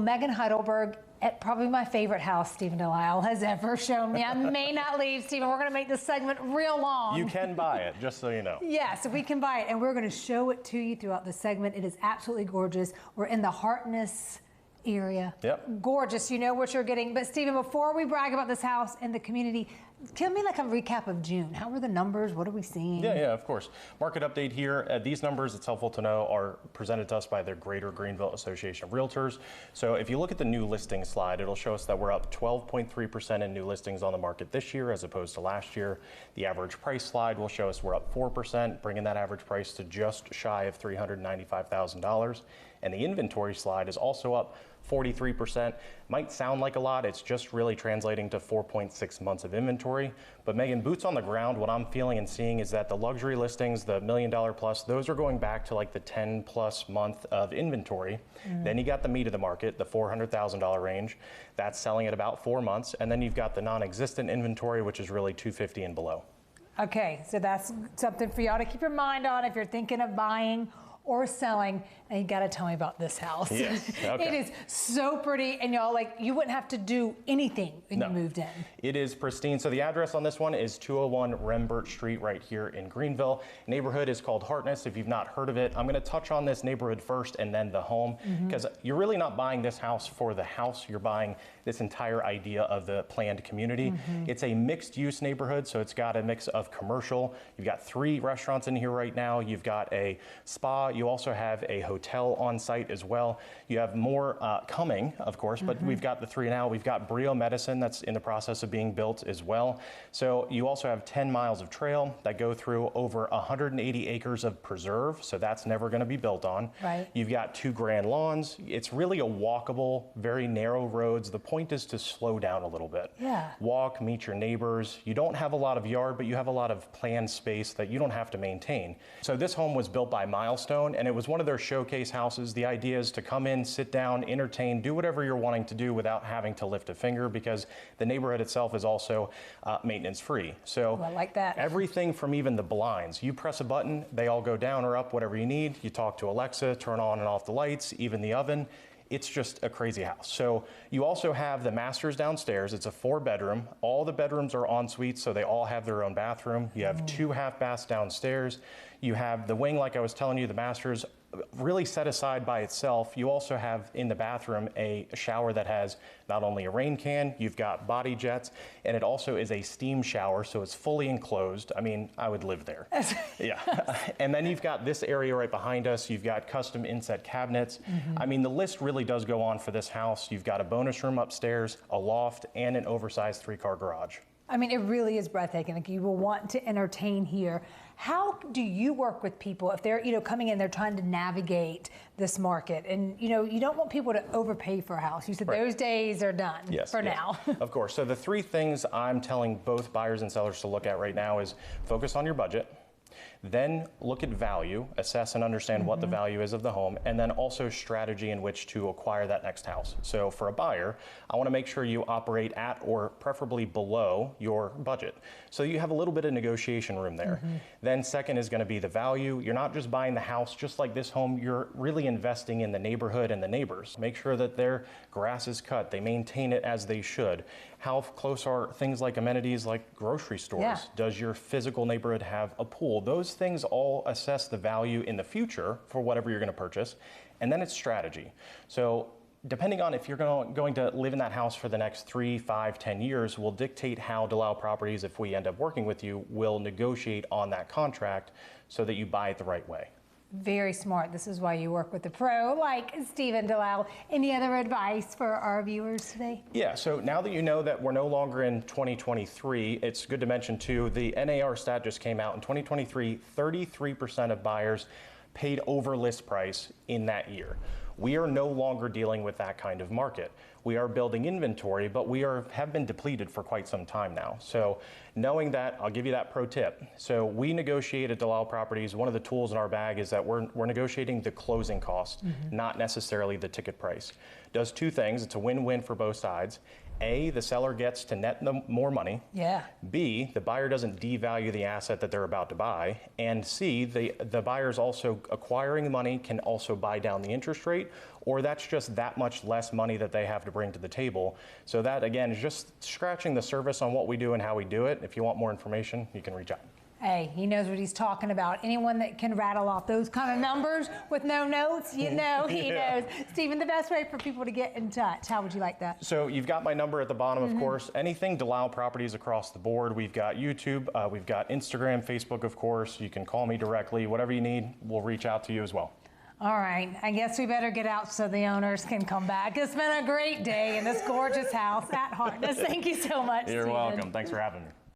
Megan Heidelberg, at probably my favorite house Stephen Delisle has ever shown me. I may not leave, Stephen. We're going to make this segment real long. You can buy it, just so you know. Yes, we can buy it, and we're going to show it to you throughout the segment. It is absolutely gorgeous. We're in the Hartness area. Yep. Gorgeous. You know what you're getting. But Stephen, before we brag about this house and the community, give me like a recap of June. How were the numbers? What are we seeing? Yeah, of course. Market update here. These numbers, it's helpful to know, are presented to us by the Greater Greenville Association of Realtors. So if you look at the new listing slide, it'll show us that we're up 12.3% in new listings on the market this year as opposed to last year. The average price slide will show us we're up 4%, bringing that average price to just shy of $395,000. And the inventory slide is also up 43%. Might sound like a lot. It's just really translating to 4.6 months of inventory. But Megan, boots on the ground, what I'm feeling and seeing is that the luxury listings, the $1 million plus, those are going back to like the 10 plus month of inventory. Then you got the meat of the market, the $400,000 range. That's selling at about 4 months. And then you've got the non-existent inventory, which is really 250 and below. Okay, so that's something for y'all to keep your mind on if you're thinking of buying or selling. And you got to tell me about this house. Yes. Okay. It is so pretty, and y'all, like, you wouldn't have to do anything when you moved in. It is pristine. So the address on this one is 201 Rembert Street right here in Greenville. Neighborhood is called Hartness. If you've not heard of it, I'm going to touch on this neighborhood first and then the home, because you're really not buying this house for the house. You're buying this entire idea of the planned community. It's a mixed use neighborhood, so it's got a mix of commercial. You've got 3 restaurants in here right now. You've got a spa. You also have a hotel on site as well. You have more coming, of course, but we've got the 3 now. We've got Brio Medicine that's in the process of being built as well. So you also have 10 miles of trail that go through over 180 acres of preserve. So that's never going to be built on. Right. You've got 2 grand lawns. It's really a walkable, very narrow roads. The point is to slow down a little bit. Yeah. Walk, meet your neighbors. You don't have a lot of yard, but you have a lot of planned space that you don't have to maintain. So this home was built by Milestone, and it was one of their showcase houses. The idea is to come in, sit down, entertain, do whatever you're wanting to do without having to lift a finger, because the neighborhood itself is also maintenance free. So I like that. Everything from even the blinds, you press a button, they all go down or up, whatever you need. You talk to Alexa, turn on and off the lights, even the oven. It's just a crazy house. So you also have the masters downstairs. It's a 4-bedroom. All the bedrooms are en suite, so they all have their own bathroom. You have 2 half baths downstairs. You have the wing, like I was telling you, the masters really set aside by itself. You also have in the bathroom a shower that has not only a rain can, you've got body jets, and it also is a steam shower, so it's fully enclosed. I mean, I would live there. Yeah. And then you've got this area right behind us. You've got custom inset cabinets. I mean, the list really does go on for this house. You've got a bonus room upstairs, a loft, and an oversized 3-car garage. I mean, it really is breathtaking. Like, you will want to entertain here. How do you work with people if they're, coming in, they're trying to navigate this market, and, you don't want people to overpay for a house. You said those days are done for now. Of course. So the 3 things I'm telling both buyers and sellers to look at right now is focus on your budget. Then look at value, assess and understand what the value is of the home, and then also strategy in which to acquire that next house. So for a buyer, I want to make sure you operate at or preferably below your budget, so you have a little bit of negotiation room there. Then second is going to be the value. You're not just buying the house, just like this home, you're really investing in the neighborhood and the neighbors. Make sure that their grass is cut, they maintain it as they should. How close are things like amenities like grocery stores? Does your physical neighborhood have a pool? Those things all assess the value in the future for whatever you're going to purchase. And then it's strategy. So depending on if you're going to live in that house for the next 3, 5, 10 years will dictate how Delisle Properties, if we end up working with you, will negotiate on that contract so that you buy it the right way. Very smart. This is why you work with a pro like Stephen Delisle. Any other advice for our viewers today? Yeah, so now that you know that we're no longer in 2023, it's good to mention too, the NAR stat just came out. In 2023, 33% of buyers paid over list price in that year. We are no longer dealing with that kind of market. We are building inventory, but we have been depleted for quite some time now. So knowing that, I'll give you that pro tip. So we negotiate at Delisle Properties. One of the tools in our bag is that we're negotiating the closing cost, not necessarily the ticket price. Does 2 things. It's a win-win for both sides. A, the seller gets to net more money. Yeah. B, the buyer doesn't devalue the asset that they're about to buy. And C, the buyer's also acquiring money can also buy down the interest rate, or that's just that much less money that they have to bring to the table. So that, again, is just scratching the surface on what we do and how we do it. If you want more information, you can reach out. Hey, he knows what he's talking about. Anyone that can rattle off those kind of numbers with no notes, you know he knows. Stephen, the best way for people to get in touch, how would you like that? So you've got my number at the bottom, of course. Anything Delisle Properties across the board. We've got YouTube, we've got Instagram, Facebook, of course. You can call me directly. Whatever you need, we'll reach out to you as well. All right, I guess we better get out so the owners can come back. It's been a great day in this gorgeous house at Hartness. Thank you so much, You're Stephen. welcome. Thanks for having me.